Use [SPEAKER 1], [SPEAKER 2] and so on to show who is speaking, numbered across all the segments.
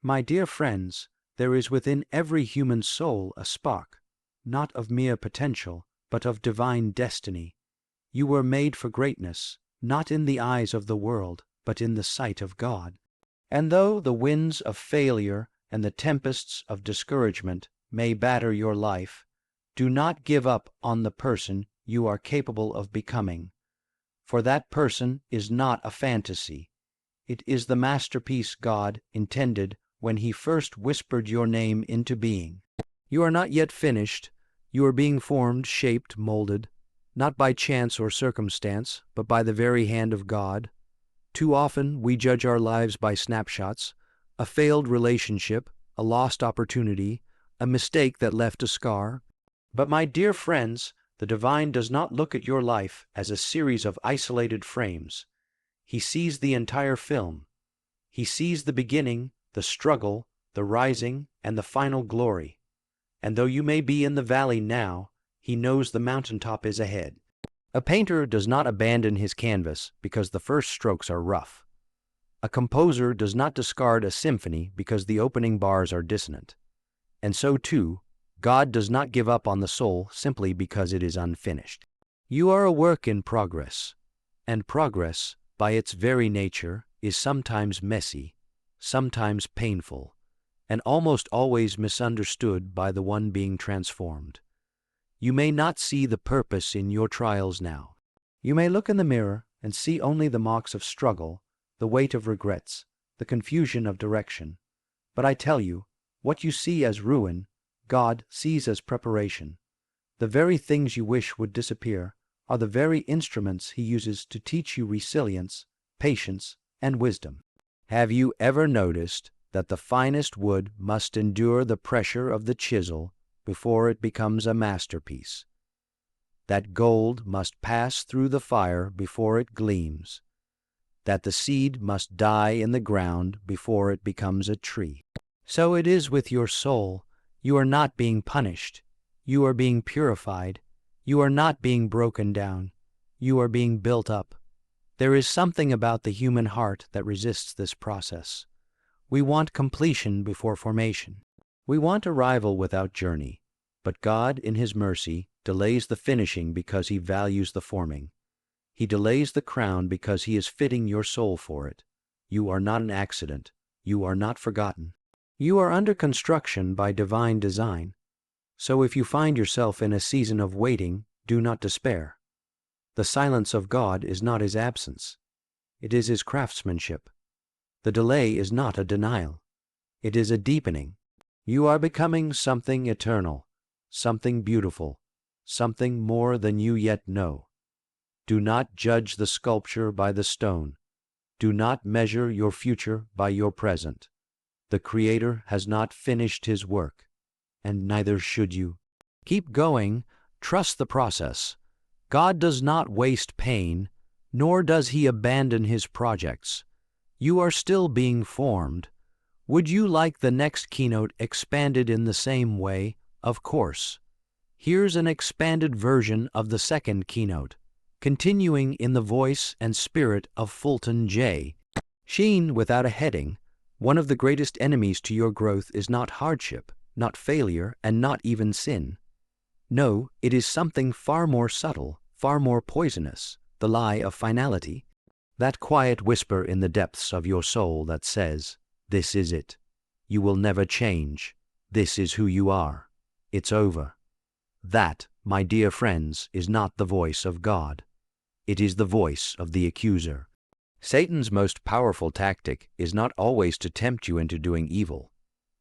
[SPEAKER 1] My dear friends, there is within every human soul a spark, not of mere potential, but of divine destiny. You were made for greatness, not in the eyes of the world, but in the sight of God. And though the winds of failure and the tempests of discouragement may batter your life, do not give up on the person you are capable of becoming, for that person is not a fantasy. It is the masterpiece God intended when He first whispered your name into being. You are not yet finished. You are being formed, shaped, molded, not by chance or circumstance, but by the very hand of God. Too often we judge our lives by snapshots, a failed relationship, a lost opportunity, a mistake that left a scar. But my dear friends, the divine does not look at your life as a series of isolated frames. He sees the entire film. He sees the beginning, the struggle, the rising, and the final glory. And though you may be in the valley now, He knows the mountaintop is ahead. A painter does not abandon his canvas because the first strokes are rough. A composer does not discard a symphony because the opening bars are dissonant. And so, too, God does not give up on the soul simply because it is unfinished. You are a work in progress, and progress, by its very nature, is sometimes messy, sometimes painful, and almost always misunderstood by the one being transformed. You may not see the purpose in your trials now. You may look in the mirror and see only the marks of struggle, the weight of regrets, the confusion of direction. But I tell you, what you see as ruin, God sees as preparation. The very things you wish would disappear are the very instruments He uses to teach you resilience, patience, and wisdom. Have you ever noticed that the finest wood must endure the pressure of the chisel before it becomes a masterpiece? That gold must pass through the fire before it gleams? That the seed must die in the ground before it becomes a tree? So it is with your soul. You are not being punished. You are being purified. You are not being broken down. You are being built up. There is something about the human heart that resists this process. We want completion before formation. We want arrival without journey. But God, in His mercy, delays the finishing because He values the forming. He delays the crown because He is fitting your soul for it. You are not an accident. You are not forgotten. You are under construction by divine design. So if you find yourself in a season of waiting, do not despair. The silence of God is not His absence. It is His craftsmanship. The delay is not a denial. It is a deepening. You are becoming something eternal, something beautiful, something more than you yet know. Do not judge the sculpture by the stone. Do not measure your future by your present. The Creator has not finished His work, and neither should you. Keep going. Trust the process. God does not waste pain, nor does He abandon His projects. You are still being formed. Would you like the next keynote expanded in the same way? Of course. Here's an expanded version of the second keynote, continuing in the voice and spirit of Fulton J. Sheen without a heading. One of the greatest enemies to your growth is not hardship, not failure, and not even sin. No, it is something far more subtle, far more poisonous, the lie of finality. That quiet whisper in the depths of your soul that says, "This is it. You will never change. This is who you are. It's over." That, my dear friends, is not the voice of God. It is the voice of the accuser. Satan's most powerful tactic is not always to tempt you into doing evil.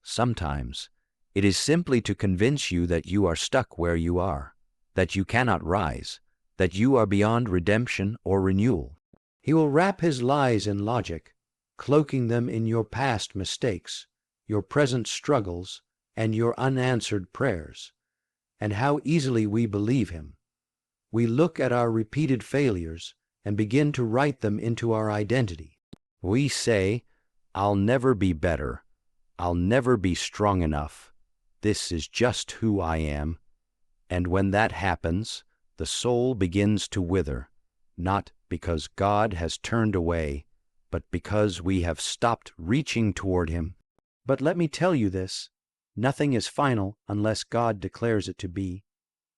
[SPEAKER 1] Sometimes it is simply to convince you that you are stuck where you are, that you cannot rise, that you are beyond redemption or renewal. He will wrap his lies in logic, cloaking them in your past mistakes, your present struggles, and your unanswered prayers. And how easily we believe him. We look at our repeated failures and begin to write them into our identity. We say, "I'll never be better. I'll never be strong enough. This is just who I am." And when that happens, the soul begins to wither, not because God has turned away, but because we have stopped reaching toward Him. But let me tell you this, nothing is final unless God declares it to be,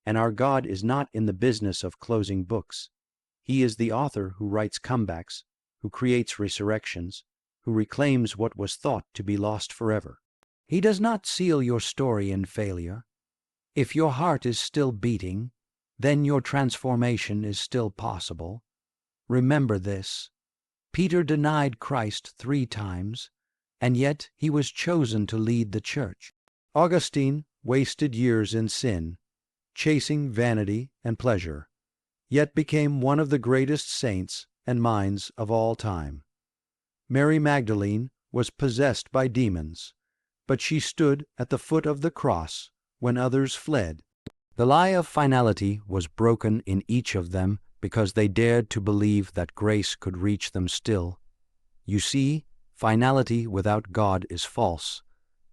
[SPEAKER 1] and our God is not in the business of closing books. He is the author who writes comebacks, who creates resurrections, who reclaims what was thought to be lost forever. He does not seal your story in failure. If your heart is still beating, then your transformation is still possible. Remember this. Peter denied Christ 3 times, and yet he was chosen to lead the church. Augustine wasted years in sin, chasing vanity and pleasure, yet became one of the greatest saints and minds of all time. Mary Magdalene was possessed by demons, but she stood at the foot of the cross when others fled. The lie of finality was broken in each of them because they dared to believe that grace could reach them still. You see, finality without God is false.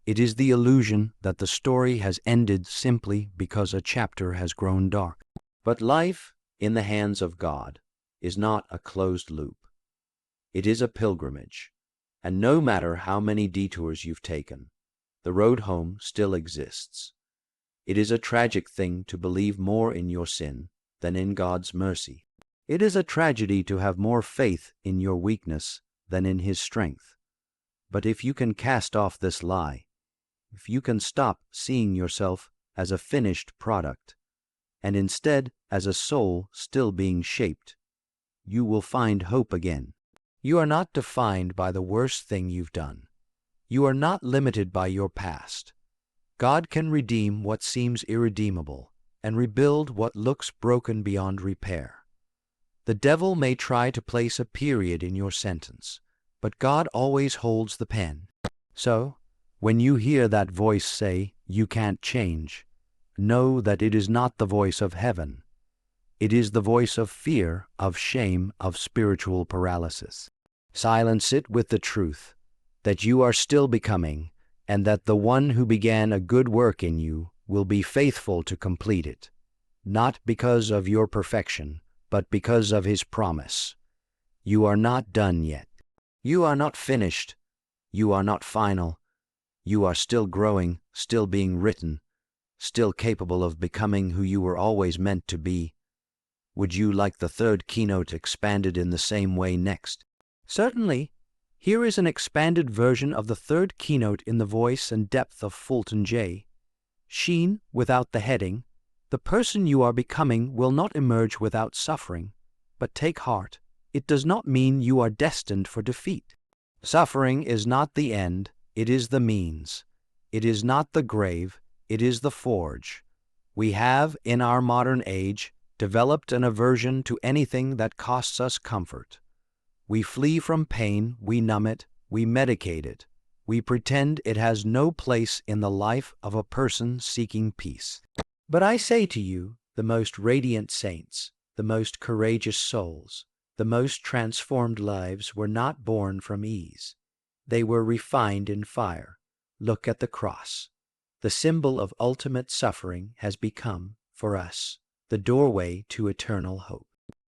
[SPEAKER 1] It is the illusion that the story has ended simply because a chapter has grown dark. But life in the hands of God is not a closed loop. It is a pilgrimage, and no matter how many detours you've taken, the road home still exists. It is a tragic thing to believe more in your sin than in God's mercy. It is a tragedy to have more faith in your weakness than in His strength. But if you can cast off this lie, if you can stop seeing yourself as a finished product, and instead as a soul still being shaped, you will find hope again. You are not defined by the worst thing you've done. You are not limited by your past. God can redeem what seems irredeemable and rebuild what looks broken beyond repair. The devil may try to place a period in your sentence, but God always holds the pen. So, when you hear that voice say, "You can't change," know that it is not the voice of heaven. It is the voice of fear, of shame, of spiritual paralysis. Silence it with the truth that you are still becoming, and that the one who began a good work in you will be faithful to complete it, not because of your perfection, but because of His promise. You are not done yet. You are not finished. You are not final. You are still growing, still being written, still capable of becoming who you were always meant to be. Would you like the 3rd keynote expanded in the same way next? Certainly. Here is an expanded version of the 3rd keynote in the voice and depth of Fulton J. Sheen, without the heading, "The person you are becoming will not emerge without suffering, but take heart. It does not mean you are destined for defeat. Suffering is not the end, it is the means. It is not the grave, it is the forge. We have, in our modern age, developed an aversion to anything that costs us comfort. We flee from pain, we numb it, we medicate it. We pretend it has no place in the life of a person seeking peace. But I say to you, the most radiant saints, the most courageous souls, the most transformed lives were not born from ease. They were refined in fire. Look at the cross. The symbol of ultimate suffering has become, for us, the doorway to eternal hope.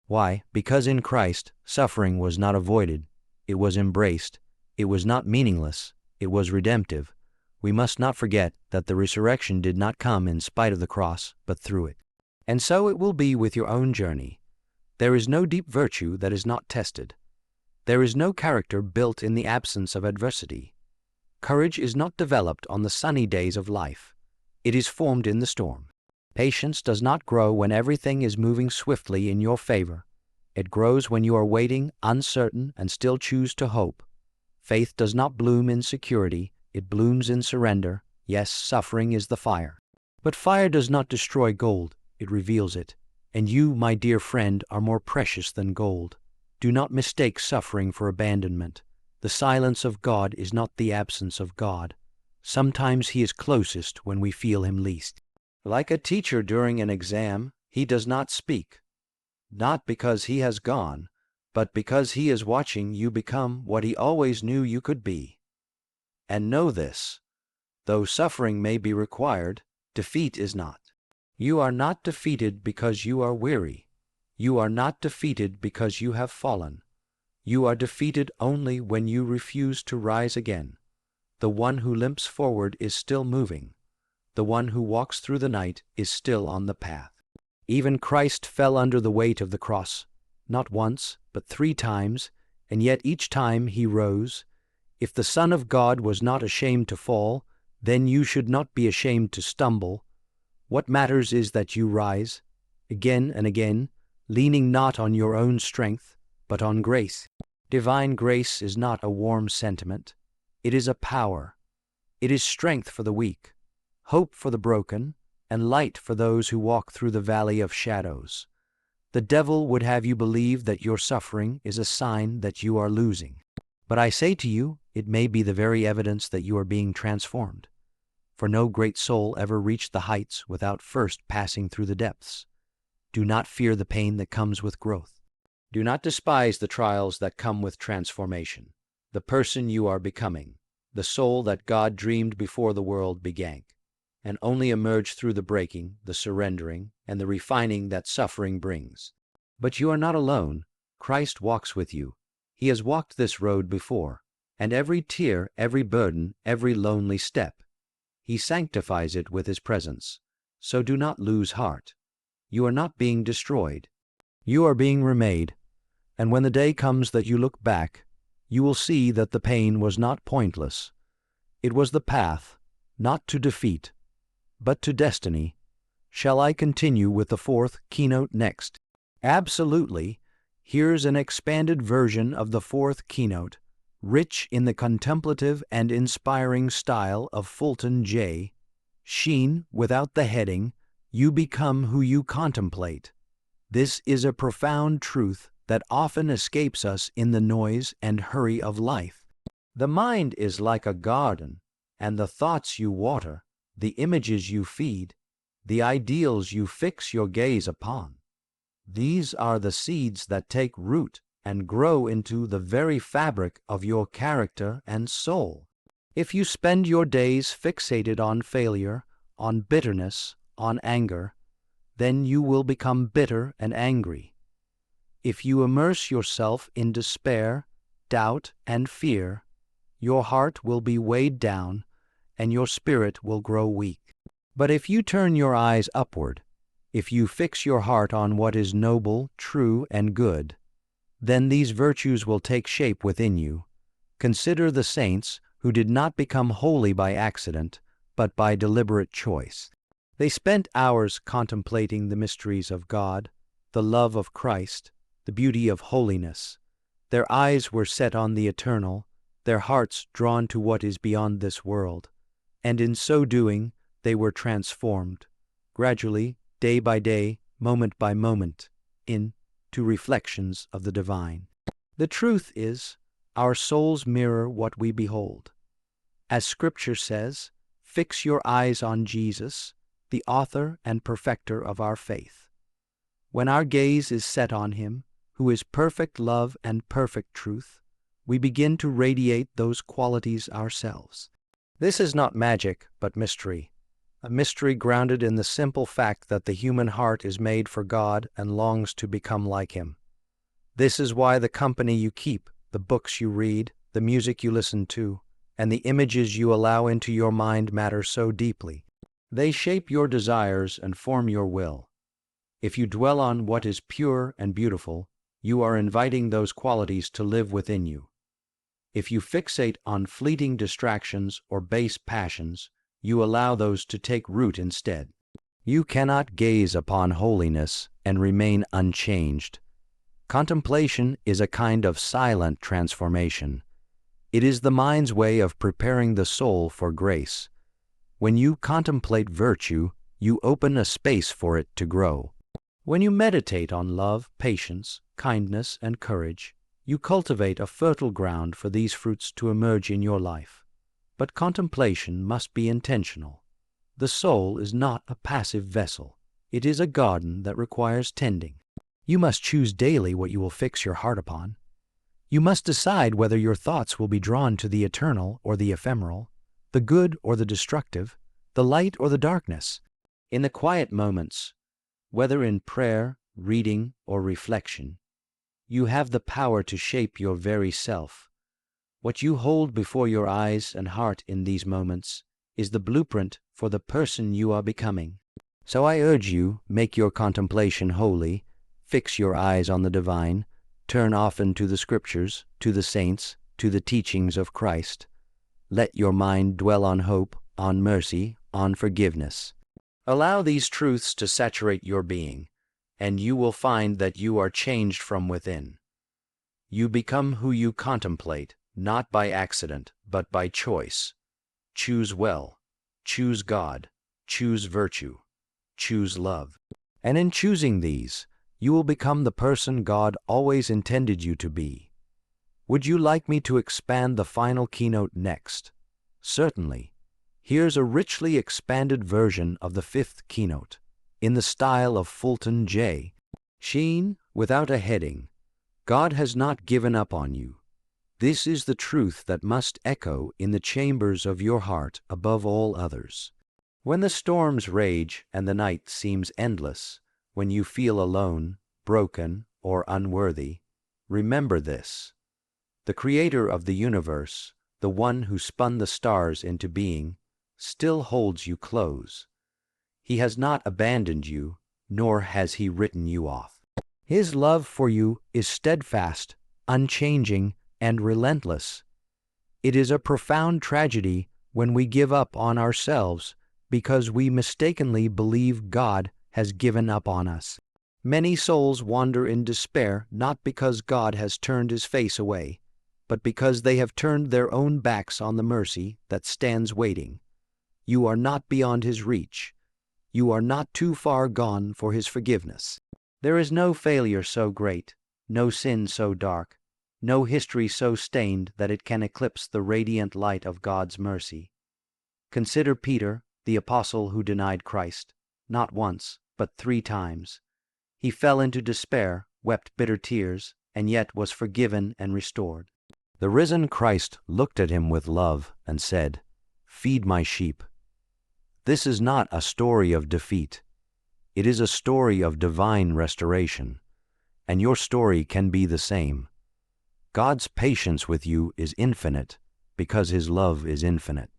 [SPEAKER 1] Why? Because in Christ, suffering was not avoided, it was embraced. It was not meaningless, it was redemptive. We must not forget that the resurrection did not come in spite of the cross, but through it. And so it will be with your own journey. There is no deep virtue that is not tested. There is no character built in the absence of adversity. Courage is not developed on the sunny days of life. It is formed in the storm. Patience does not grow when everything is moving swiftly in your favor. It grows when you are waiting, uncertain, and still choose to hope. Faith does not bloom in security, it blooms in surrender. Yes, suffering is the fire. But fire does not destroy gold, it reveals it. And you, my dear friend, are more precious than gold. Do not mistake suffering for abandonment. The silence of God is not the absence of God. Sometimes He is closest when we feel Him least. Like a teacher during an exam, He does not speak, not because He has gone, but because He is watching you become what He always knew you could be. And know this, though suffering may be required, defeat is not. You are not defeated because you are weary. You are not defeated because you have fallen. You are defeated only when you refuse to rise again. The one who limps forward is still moving. The one who walks through the night is still on the path. Even Christ fell under the weight of the cross, not once, but 3 times, and yet each time he rose. If the Son of God was not ashamed to fall, then you should not be ashamed to stumble. What matters is that you rise, again and again, leaning not on your own strength, but on grace. Divine grace is not a warm sentiment. It is a power. It is strength for the weak, hope for the broken, and light for those who walk through the valley of shadows. The devil would have you believe that your suffering is a sign that you are losing. But I say to you, it may be the very evidence that you are being transformed. For no great soul ever reached the heights without first passing through the depths. Do not fear the pain that comes with growth. Do not despise the trials that come with transformation. The person you are becoming, the soul that God dreamed before the world began, and only emerge through the breaking, the surrendering, and the refining that suffering brings. But you are not alone. Christ walks with you. He has walked this road before, and every tear, every burden, every lonely step, he sanctifies it with his presence. So do not lose heart. You are not being destroyed. You are being remade, and when the day comes that you look back, you will see that the pain was not pointless. It was the path, not to defeat, but to destiny. Shall I continue with the 4th keynote next? Absolutely. Here's an expanded version of the 4th keynote, rich in the contemplative and inspiring style of Fulton J. Sheen, without the heading, You Become Who You Contemplate. This is a profound truth that often escapes us in the noise and hurry of life. The mind is like a garden, and the thoughts you water, the images you feed, the ideals you fix your gaze upon, these are the seeds that take root and grow into the very fabric of your character and soul. If you spend your days fixated on failure, on bitterness, on anger, then you will become bitter and angry. If you immerse yourself in despair, doubt, and fear, your heart will be weighed down and your spirit will grow weak. But if you turn your eyes upward, if you fix your heart on what is noble, true, and good, then these virtues will take shape within you. Consider the saints who did not become holy by accident, but by deliberate choice. They spent hours contemplating the mysteries of God, the love of Christ, the beauty of holiness. Their eyes were set on the eternal, their hearts drawn to what is beyond this world, and in so doing they were transformed, gradually, day by day, moment by moment, into reflections of the divine. The truth is, our souls mirror what we behold. As Scripture says, fix your eyes on Jesus, the author and perfecter of our faith. When our gaze is set on him, who is perfect love and perfect truth, we begin to radiate those qualities ourselves. This is not magic, but mystery. A mystery grounded in the simple fact that the human heart is made for God and longs to become like him. This is why the company you keep, the books you read, the music you listen to, and the images you allow into your mind matter so deeply. They shape your desires and form your will. If you dwell on what is pure and beautiful, you are inviting those qualities to live within you. If you fixate on fleeting distractions or base passions, you allow those to take root instead. You cannot gaze upon holiness and remain unchanged. Contemplation is a kind of silent transformation. It is the mind's way of preparing the soul for grace. When you contemplate virtue, you open a space for it to grow. When you meditate on love, patience, kindness, and courage, you cultivate a fertile ground for these fruits to emerge in your life. But contemplation must be intentional. The soul is not a passive vessel. It is a garden that requires tending. You must choose daily what you will fix your heart upon. You must decide whether your thoughts will be drawn to the eternal or the ephemeral, the good or the destructive, the light or the darkness. In the quiet moments, whether in prayer, reading, or reflection, you have the power to shape your very self. What you hold before your eyes and heart in these moments is the blueprint for the person you are becoming. So I urge you, make your contemplation holy, fix your eyes on the divine, turn often to the scriptures, to the saints, to the teachings of Christ. Let your mind dwell on hope, on mercy, on forgiveness. Allow these truths to saturate your being, and you will find that you are changed from within. You become who you contemplate, not by accident, but by choice. Choose well, choose God, choose virtue, choose love. And in choosing these, you will become the person God always intended you to be. Would you like me to expand the final keynote next? Certainly. Here's a richly expanded version of the fifth keynote, in the style of Fulton J. Sheen, without a heading. God has not given up on you. This is the truth that must echo in the chambers of your heart above all others. When the storms rage and the night seems endless, when you feel alone, broken, or unworthy, remember this. The Creator of the universe, the one who spun the stars into being, still holds you close. He has not abandoned you, nor has he written you off. His love for you is steadfast, unchanging, and relentless. It is a profound tragedy when we give up on ourselves because we mistakenly believe God has given up on us. Many souls wander in despair not because God has turned his face away, but because they have turned their own backs on the mercy that stands waiting. You are not beyond his reach. You are not too far gone for his forgiveness. There is no failure so great, no sin so dark, no history so stained that it can eclipse the radiant light of God's mercy. Consider Peter, the apostle who denied Christ, not once, but 3 times. He fell into despair, wept bitter tears, and yet was forgiven and restored. The risen Christ looked at him with love and said, "Feed my sheep." This is not a story of defeat. It is a story of divine restoration, and your story can be the same. God's patience with you is infinite because his love is infinite.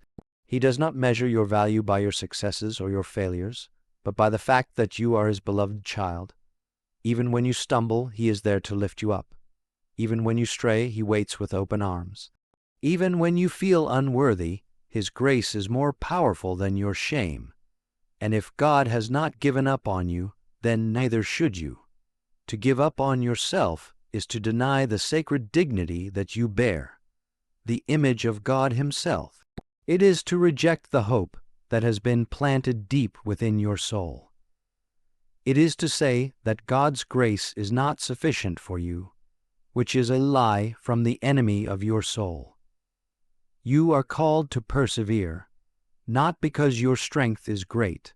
[SPEAKER 1] He does not measure your value by your successes or your failures, but by the fact that you are his beloved child. Even when you stumble, he is there to lift you up. Even when you stray, he waits with open arms. Even when you feel unworthy, his grace is more powerful than your shame. And if God has not given up on you, then neither should you. To give up on yourself is to deny the sacred dignity that you bear, the image of God himself. It is to reject the hope that has been planted deep within your soul. It is to say that God's grace is not sufficient for you, which is a lie from the enemy of your soul. You are called to persevere, not because your strength is great,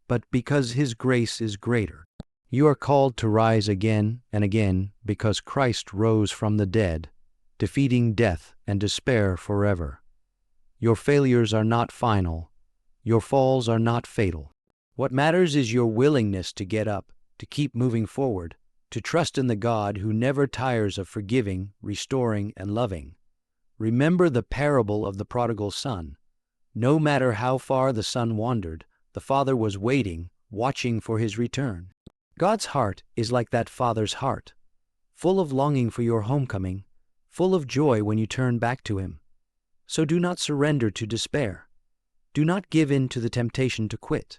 [SPEAKER 1] but because his grace is greater. You are called to rise again and again because Christ rose from the dead, defeating death and despair forever. Your failures are not final. Your falls are not fatal. What matters is your willingness to get up, to keep moving forward, to trust in the God who never tires of forgiving, restoring, and loving. Remember the parable of the prodigal son. No matter how far the son wandered, the father was waiting, watching for his return. God's heart is like that father's heart, full of longing for your homecoming, full of joy when you turn back to him. So do not surrender to despair. Do not give in to the temptation to quit.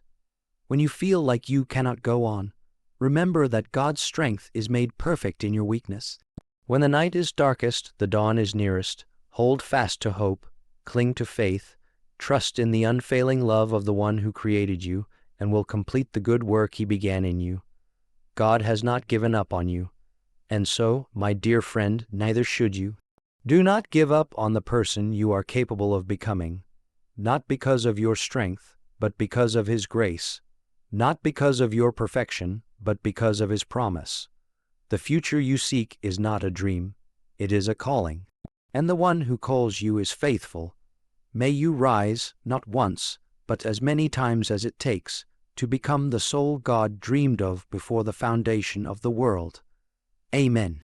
[SPEAKER 1] When you feel like you cannot go on, remember that God's strength is made perfect in your weakness. When the night is darkest, the dawn is nearest. Hold fast to hope, cling to faith, trust in the unfailing love of the one who created you and will complete the good work he began in you. God has not given up on you, and so, my dear friend, neither should you. Do not give up on the person you are capable of becoming, not because of your strength, but because of his grace, not because of your perfection, but because of his promise. The future you seek is not a dream, it is a calling. And the one who calls you is faithful. May you rise, not once, but as many times as it takes, to become the soul God dreamed of before the foundation of the world. Amen.